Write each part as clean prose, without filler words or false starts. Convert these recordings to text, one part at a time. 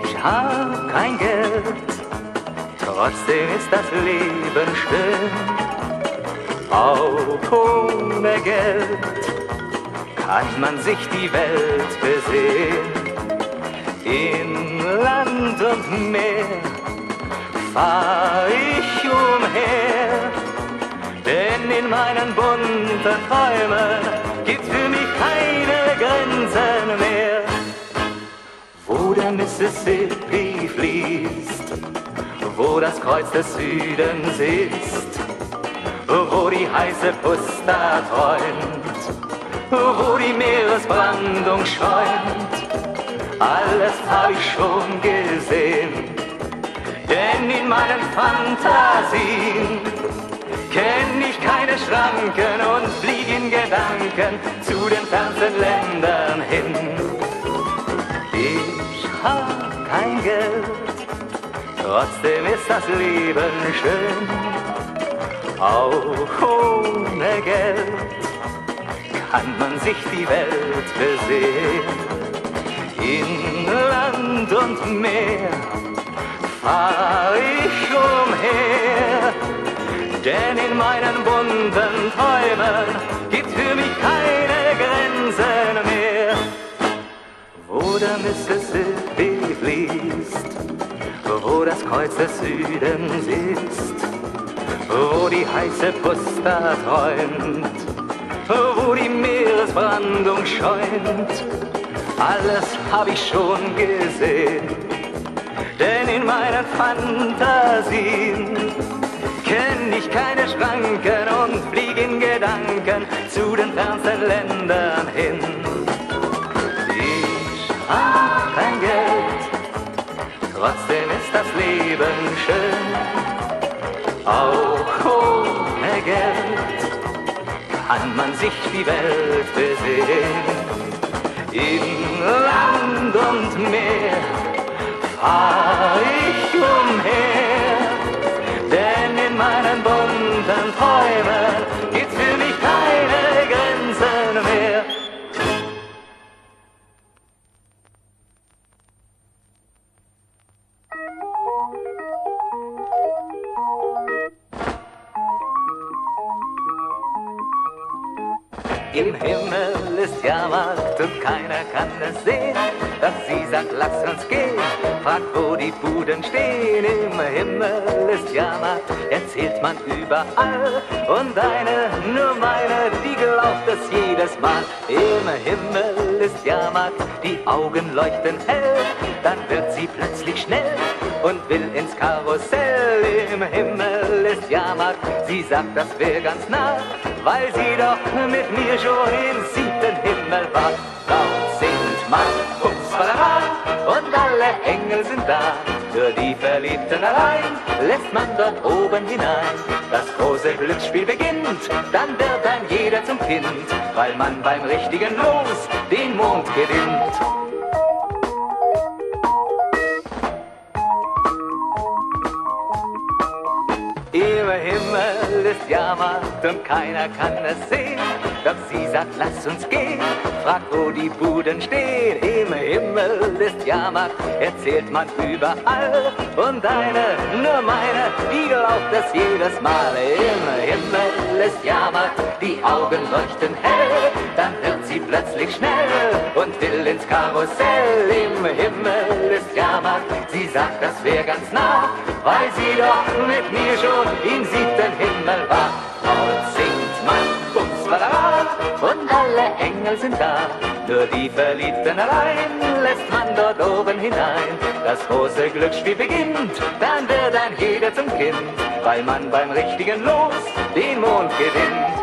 Ich hab kein Geld, trotzdem ist das Leben schön. Auch ohne Geld kann man sich die Welt besehen. In Land und Meer fahr ich umher, denn in meinen bunten Träumen gibt's für mich keine Grenzen mehr. Wo der Mississippi fließt, wo das Kreuz des Südens ist, wo die heiße Pusta träumt, wo die Meeresbrandung schäumt, alles hab ich schon gesehen. Denn in meinen Fantasien kenn ich keine Schranken und flieg in Gedanken zu den fernsten Ländern hin. Ich hab kein Geld, trotzdem ist das Leben schön. Auch ohne Geld kann man sich die Welt besehen. In Land und Meer fahr ich umher, denn in meinen bunten Träumen gibt's für mich keine Grenzen mehr. Wo der Mississippi fließt, wo das Kreuz des Südens ist, wo die heiße Pusta träumt, wo die Meeresbrandung schäumt, alles hab ich schon gesehen. Denn in meinen Fantasien kenn ich keine Schranken und flieg in Gedanken zu den fernsten Ländern hin. Ich hab kein Geld, trotzdem ist das Leben schön. Auch ohne Geld kann man sich die Welt besehen. In Land und Meer fahr ich umher, denn in meinen bunten Träumen gibt's für mich keine Grenzen mehr. Im Himmel ist Jahrmarkt und keiner kann es sehen. Doch sie sagt, lass uns gehen, fragt, wo die Buden stehen. Im Himmel ist Jahrmarkt, erzählt man überall. Und eine, nur meine, die glaubt es jedes Mal. Im Himmel ist Jahrmarkt, die Augen leuchten hell. Dann wird sie plötzlich schnell und will ins Karussell. Im Himmel ist Jahrmarkt, sie sagt, das wär ganz nah, weil sie doch mit mir schon im 7. Himmel war. Dort singt man Bumsbalala und alle Engel sind da. Für die Verliebten allein lässt man dort oben hinein. Das große Glücksspiel beginnt, dann wird ein jeder zum Kind, weil man beim richtigen Los den Mond gewinnt. Im Himmel ist Jahrmarkt und keiner kann es sehen. Doch sie sagt, lass uns gehen, fragt, wo die Buden stehen. Im Himmel ist Jahrmarkt, erzählt man überall. Und eine, nur meine, die glaubt es jedes Mal. Im Himmel ist Jahrmarkt, die Augen leuchten hell. Dann wird sie plötzlich schnell und will ins Karussell. Im Himmel ist Jahrmarkt, sie sagt, das wär ganz nah, weil sie doch mit mir schon im 7. Himmel war. Dort singt man Bumsbalala und alle Engel sind da. Nur die Verliebten allein lässt man dort oben hinein. Das große Glücksspiel beginnt, dann wird ein jeder zum Kind, weil man beim richtigen Los den Mond gewinnt.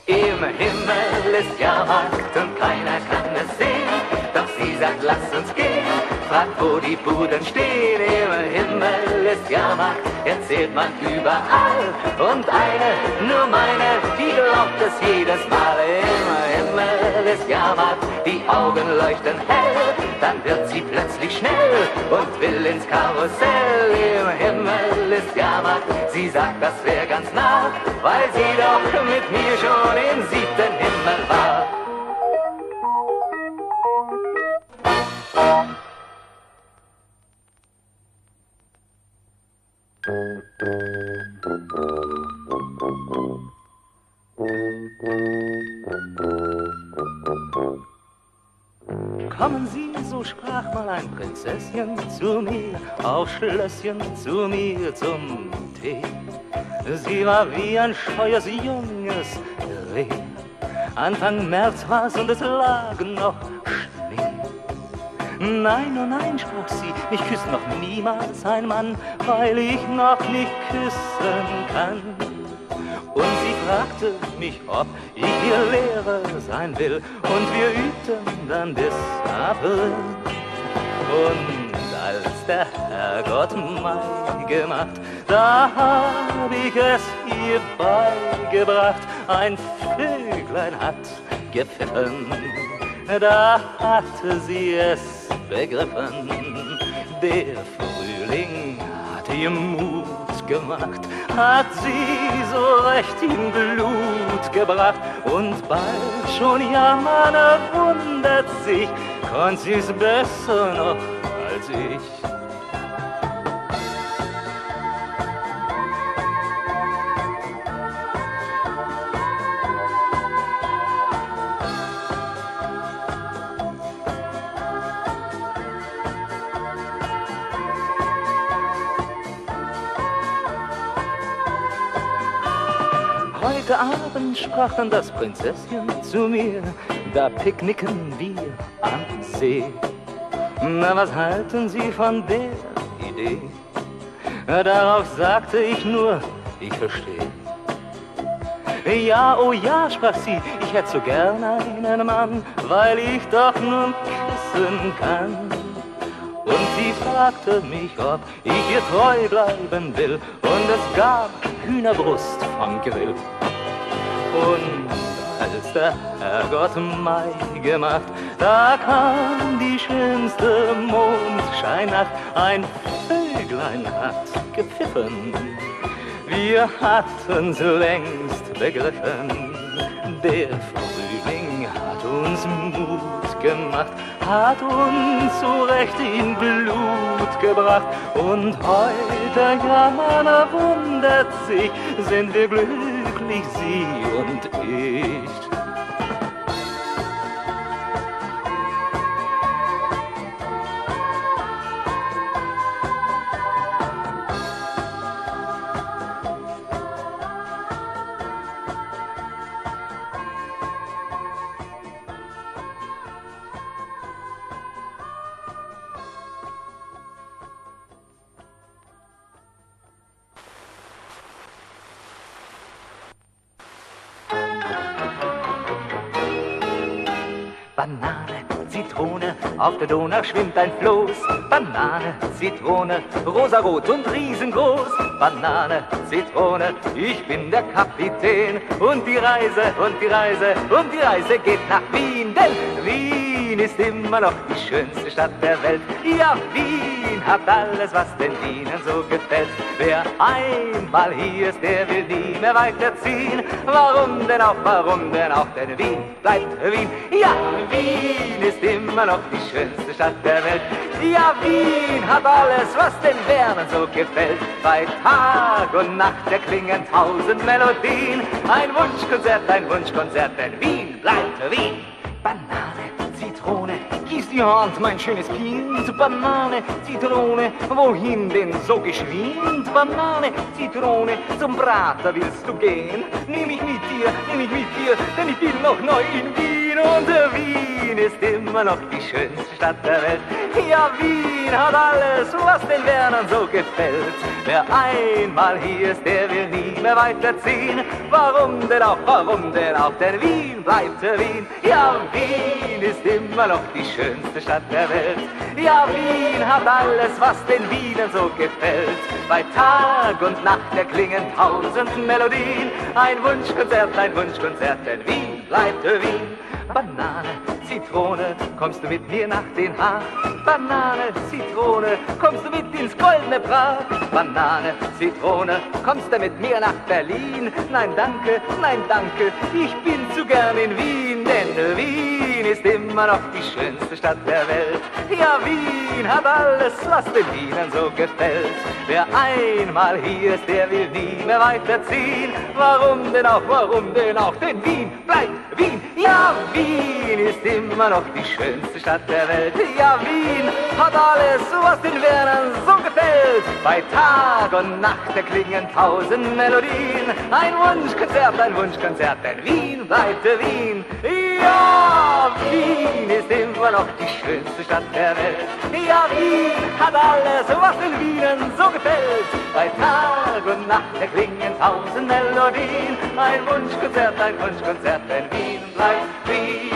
Im Himmel ist Jahrmarkt und keiner kann es sehen. Doch sie sagt, lass uns gehen, fragt, wo die Buden stehen. Im Himmel ist Jahrmarkt, erzählt man überall. Und eine, nur meine, die glaubt es jedes Mal. Im Himmel ist Jahrmarkt, die Augen leuchten hell. Dann wird sie plötzlich schnell und will ins Karussell. Im Himmel ist Jahrmarkt, sie sagt, das wär ganz nah, weil sie doch mit mir schon im 7. kommen Sie, so sprach mal ein Prinzesschen zu mir, auf Schlösschen zu mir zum Tee. Sie war wie ein scheues junges Reh. Anfang März war's und es lag noch Schnee. Nein, oh nein, sprach sie, mich küsst noch niemals ein Mann, weil ich noch nicht küssen kann. Und sie fragte mich, ob ich ihr Lehrer sein will, und wir übten dann bis April. Und als der Herrgott Mai gemacht, da hab ich es ihr beigebracht. Ein Vöglein hat gepfiffen, da hatte sie es begriffen. Der Frühling hat ihr Mut gemacht, hat sie so recht in Glut gebracht. Und bald schon, ja, man wundert sich, konnt sie's besser noch als ich. Heute Abend sprach dann das Prinzesschen zu mir, da picknicken wir am See. Na, was halten Sie von der Idee? Darauf sagte ich nur, ich verstehe. Ja, oh ja, sprach sie, ich hätt so gern einen Mann, weil ich doch nur küssen kann. Und sie fragte mich, ob ich ihr treu bleiben will, und es gab Hühnerbrust vom Grill. Und als der Herrgott Mai gemacht, da kam die schönste Mondscheinnacht. Ein Vöglein hat gepfiffen, wir hatten's längst begriffen. Der Frühling hat uns Mut gemacht, hat uns so recht in Blut gebracht. Und heute, ja, man wundert sich, sind wir glücklich, sie und ich. Banane, Zitrone, auf der Donau schwimmt ein Floß. Banane, Zitrone, rosarot und riesengroß. Banane, Zitrone, ich bin der Kapitän. Und die Reise, und die Reise, und die Reise geht nach Wien. Denn Wien ist immer noch die schönste Stadt der Welt. Ja, Wien hat alles, was den Wienern so gefällt. Wer einmal hier ist, der will nie mehr weiterziehen. Warum denn auch, denn Wien bleibt Wien. Ja, Wien ist immer noch die schönste Stadt der Welt. Ja, Wien hat alles, was den Wernern so gefällt. Bei Tag und Nacht erklingen 1000 Melodien. Ein Wunschkonzert, denn Wien bleibt Wien. Banane, Zitrone, gieß die Hand, mein schönes Kind. Banane, Zitrone, wohin denn so geschwind? Banane, Zitrone, zum Prater willst du gehen? Nimm mich mit dir, denn ich bin noch neu in Wien. Und Wien ist immer noch die schönste Stadt der Welt. Ja, Wien hat alles, was den Wernern so gefällt. Wer einmal hier ist, der will nie mehr weiterziehen. Warum denn auch, denn Wien bleibt Wien. Ja, Wien ist immer noch die schönste Stadt der Welt. Ja, Wien hat alles, was den Wienern so gefällt. Bei Tag und Nacht erklingen 1000 Melodien. Ein Wunschkonzert, denn Wien bleibt Wien. Banane, Zitrone, kommst du mit mir nach Den Haag? Banane, Zitrone, kommst du mit ins goldene Prag? Banane, Zitrone, kommst du mit mir nach Berlin? Nein, danke, ich bin zu gern in Wien, denn Wien Wien ist immer noch die schönste Stadt der Welt. Ja, Wien hat alles, was den Wienern so gefällt. Wer einmal hier ist, der will nie mehr weiterziehen. Warum denn auch, denn Wien bleibt Wien. Ja, Wien ist immer noch die schönste Stadt der Welt. Ja, Wien hat alles, was den Wernern so gefällt. Bei Tag und Nacht erklingen 1000 Melodien. Ein Wunschkonzert, denn Wien bleibt Wien. Ja, Wien ist immer noch die schönste Stadt der Welt. Ja, Wien hat alles, was den Wienern so gefällt. Bei Tag und Nacht erklingen 1000 Melodien. Ein Wunschkonzert, denn Wien bleibt Wien.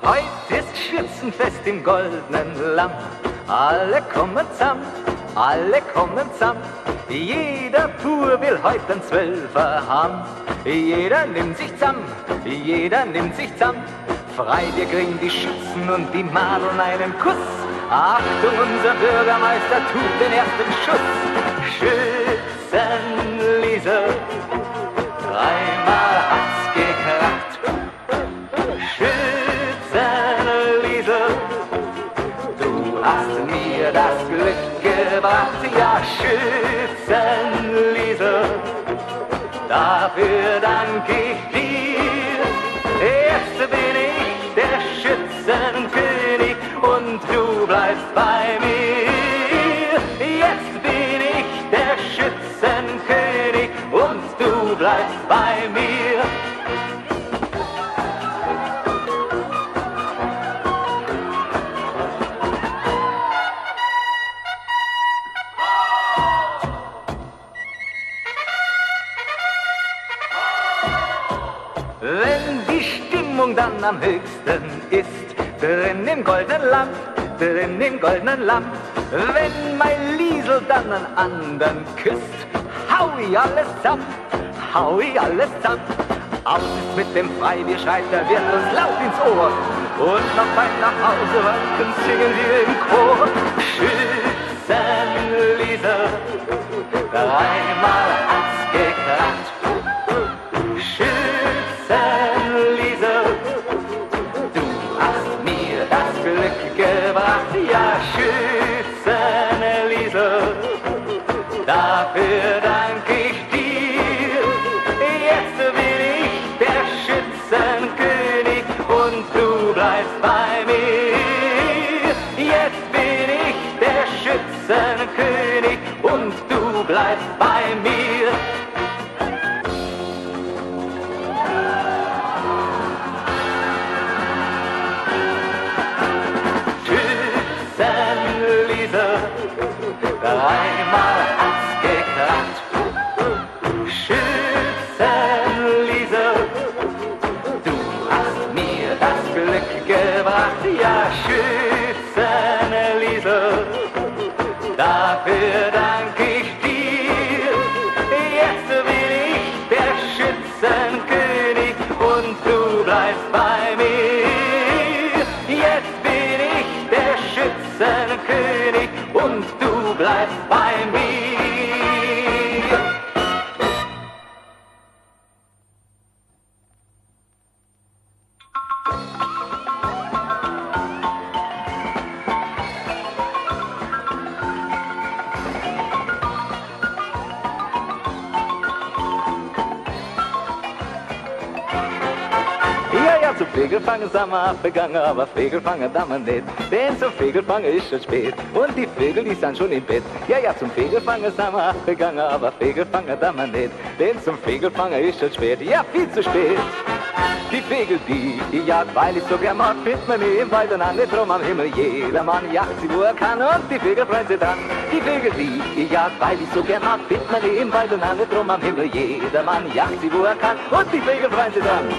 Heute ist Schützenfest im goldenen Lamm. Alle kommen zusammen. Jeder Pur will heute einen Zwölfer haben. Jeder nimmt sich zusammen. Frei, wir kriegen die Schützen und die Madeln einen Kuss. Achtung, unser Bürgermeister tut den ersten Schuss. Schützenliese, dreimal hat's gekracht. Schützenliese, du hast mir das Glück gebracht. Ja, Schützenliese, dafür danke ich dir. Jetzt bin ich der Schützenkönig und du bleibst bei mir. Jetzt bin ich der Schützenkönig und du bleibst bei mir. Wenn die Stimmung dann am höchsten ist, drin im goldenen Lamm, wenn mein Liesel dann einen anderen küsst, hau ich alles zusammen. Aus ist mit dem Freibier-Schreit, der wird uns laut ins Ohr. Und noch beim Nachhausewanken singen wir im Chor. Schützenliese, dreimal hat's gekracht. Schützenliese, du hast mir das Glück gebracht. Ja, Schützenliese, dafür danke ich dir. Jetzt bin ich der Schützenkönig und du bleibst bei mir. Jetzt bin ich der Schützenkönig und du bleibst bei mir. Schützenliese, dreimal hat's gekracht. Schützenliese, du hast mir das Glück gebracht. Ja, Schützenliese, dafür danke ich dir. Jetzt bin ich der Schützenkönig und du bleibst bei mir. Jetzt bin ich der Schützenkönig und du bleibst bei mir. Ja, zum Flegelfangen sind wir abgegangen, aber Flegelfangen da man nicht. Denn zum Flegelfangen ist schon spät und die Vögel, die sind schon im Bett. Ja, zum Flegelfangen sind wir abgegangen, aber Flegelfangen da man nicht. Denn zum Flegelfangen ist schon spät, ja, viel zu spät. Die Vögel, die jagt, weil ich so gern mag, findet man nie im Wald und an drum am Himmel. Jedermann jagt sie, wo er kann und die Vögel freuen sich dann. Die Vögel, die jagt, weil ich so gern mag, findet man nie im Wald und an drum am Himmel. Jedermann jagt sie, wo er kann und die Vögel freuen sich dann.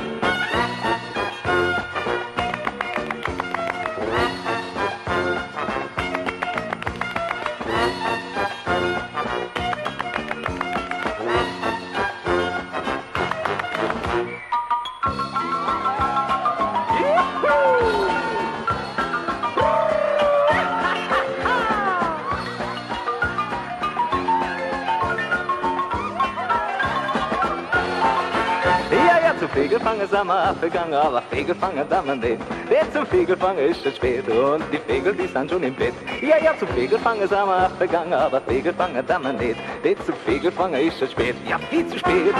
Fegelfangen sind wir abgegangen, aber Fegelfangen da man nicht. Der zum Fegelfangen ist es spät und die Fegel, die sind schon im Bett. Ja, ja, zum Fegelfangen sind wir abgegangen, aber Fegelfangen da man nicht. Der zum Fegelfangen ist es spät, ja, viel zu spät.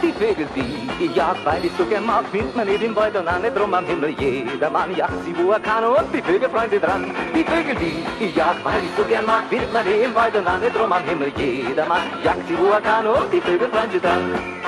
Die Vögel, die ich jag, weil ich so gern mag, findet man nicht im Wald und auch nicht drum am Himmel. Jedermann jagt sie, wo er kann und die Vögel freuen sich dran. Die Vögel, die ich jag, weil ich so gern mag, findet man nicht im Wald und auch nicht drum am Himmel. Jedermann jagt sie, wo er kann und die Vögel freuen sich dran.